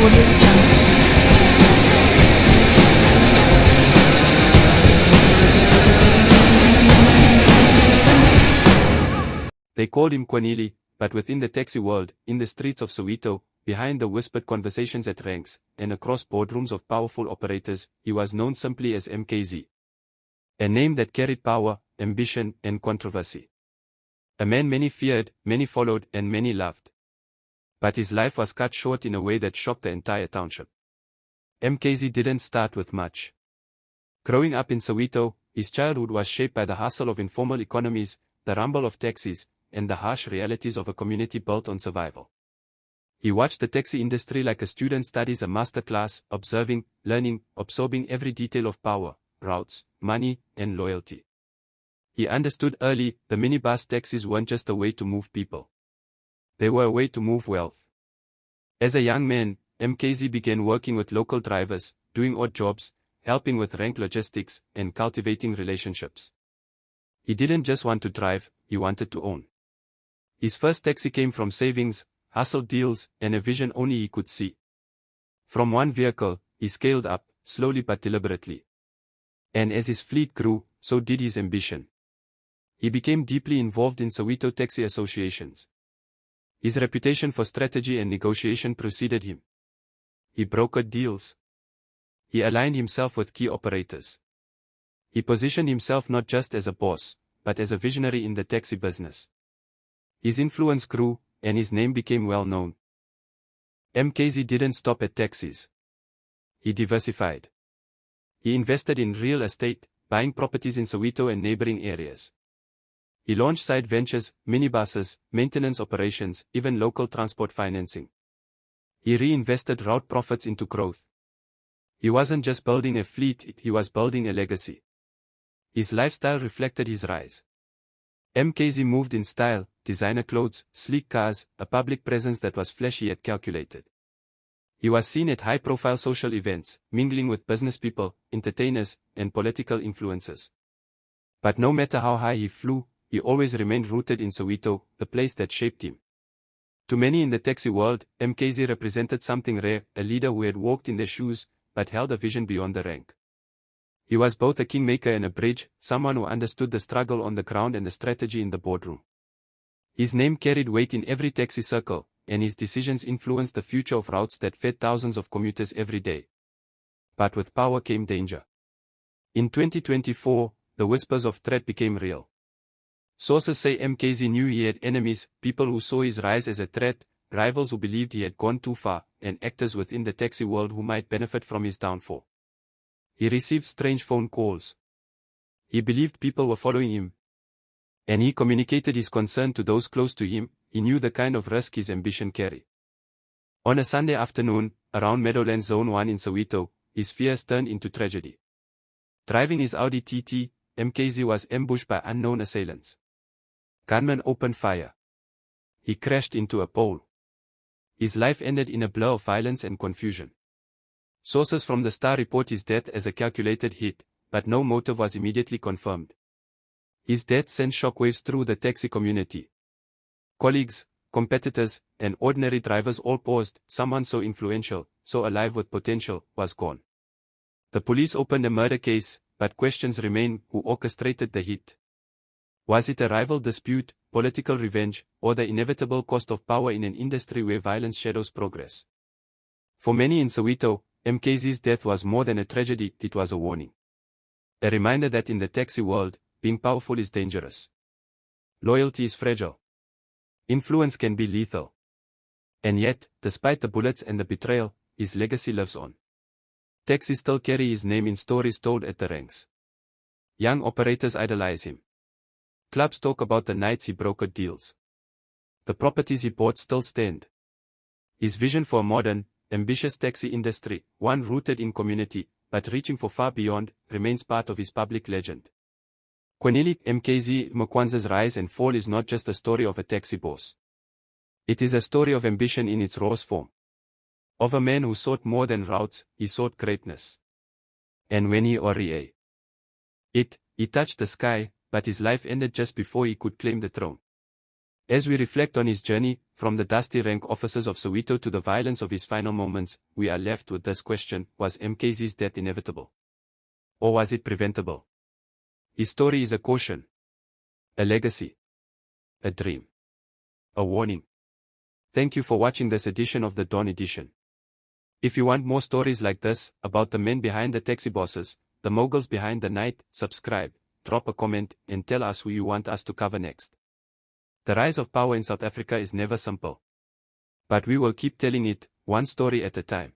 Audio Jungle. They called him Kwanele, but within the taxi world, in the streets of Soweto, behind the whispered conversations at ranks, and across boardrooms of powerful operators, he was known simply as MKZ. A name that carried power, ambition, and controversy. A man many feared, many followed, and many loved. But his life was cut short in a way that shocked the entire township. MKZ didn't start with much. Growing up in Soweto, his childhood was shaped by the hustle of informal economies, the rumble of taxis, and the harsh realities of a community built on survival. He watched the taxi industry like a student studies a masterclass, observing, learning, absorbing every detail of power, routes, money, and loyalty. He understood early, the minibus taxis weren't just a way to move people. They were a way to move wealth. As a young man, MKZ began working with local drivers, doing odd jobs, helping with rank logistics, and cultivating relationships. He didn't just want to drive, he wanted to own. His first taxi came from savings, hustle deals, and a vision only he could see. From one vehicle, he scaled up, slowly but deliberately. And as his fleet grew, so did his ambition. He became deeply involved in Soweto taxi associations. His reputation for strategy and negotiation preceded him. He brokered deals. He aligned himself with key operators. He positioned himself not just as a boss, but as a visionary in the taxi business. His influence grew, and his name became well known. MKZ didn't stop at taxis. He diversified. He invested in real estate, buying properties in Soweto and neighboring areas. He launched side ventures, minibuses, maintenance operations, even local transport financing. He reinvested route profits into growth. He wasn't just building a fleet, he was building a legacy. His lifestyle reflected his rise. MKZ moved in style, designer clothes, sleek cars, a public presence that was flashy yet calculated. He was seen at high-profile social events, mingling with business people, entertainers, and political influencers. But no matter how high he flew, he always remained rooted in Soweto, the place that shaped him. To many in the taxi world, MKZ represented something rare, a leader who had walked in their shoes, but held a vision beyond the rank. He was both a kingmaker and a bridge, someone who understood the struggle on the ground and the strategy in the boardroom. His name carried weight in every taxi circle, and his decisions influenced the future of routes that fed thousands of commuters every day. But with power came danger. In 2024, the whispers of threat became real. Sources say MKZ knew he had enemies, people who saw his rise as a threat, rivals who believed he had gone too far, and actors within the taxi world who might benefit from his downfall. He received strange phone calls. He believed people were following him. And he communicated his concern to those close to him. He knew the kind of risk his ambition carried. On a Sunday afternoon, around Meadowlands Zone 1 in Soweto, his fears turned into tragedy. Driving his Audi TT, MKZ was ambushed by unknown assailants. Gunmen opened fire. He crashed into a pole. His life ended in a blur of violence and confusion. Sources from the Star report his death as a calculated hit, but no motive was immediately confirmed. His death sent shockwaves through the taxi community. Colleagues, competitors, and ordinary drivers all paused. Someone so influential, so alive with potential, was gone. The police opened a murder case, but questions remain: who orchestrated the hit? Was it a rival dispute, political revenge, or the inevitable cost of power in an industry where violence shadows progress? For many in Soweto, MKZ's death was more than a tragedy, it was a warning. A reminder that in the taxi world, being powerful is dangerous. Loyalty is fragile. Influence can be lethal. And yet, despite the bullets and the betrayal, his legacy lives on. Taxis still carry his name in stories told at the ranks. Young operators idolize him. Clubs talk about the nights he brokered deals. The properties he bought still stand. His vision for a modern, ambitious taxi industry, one rooted in community, but reaching for far beyond, remains part of his public legend. Kwanele MKZ Makwanza's rise and fall is not just a story of a taxi boss. It is a story of ambition in its rawest form. Of a man who sought more than routes, he sought greatness. And when he touched the sky, but his life ended just before he could claim the throne. As we reflect on his journey, from the dusty rank offices of Soweto to the violence of his final moments, we are left with this question: was MKZ's death inevitable? Or was it preventable? His story is a caution, a legacy, a dream, a warning. Thank you for watching this edition of the Dawn Edition. If you want more stories like this, about the men behind the taxi bosses, the moguls behind the night, subscribe, drop a comment, and tell us who you want us to cover next. The rise of power in South Africa is never simple. But we will keep telling it, one story at a time.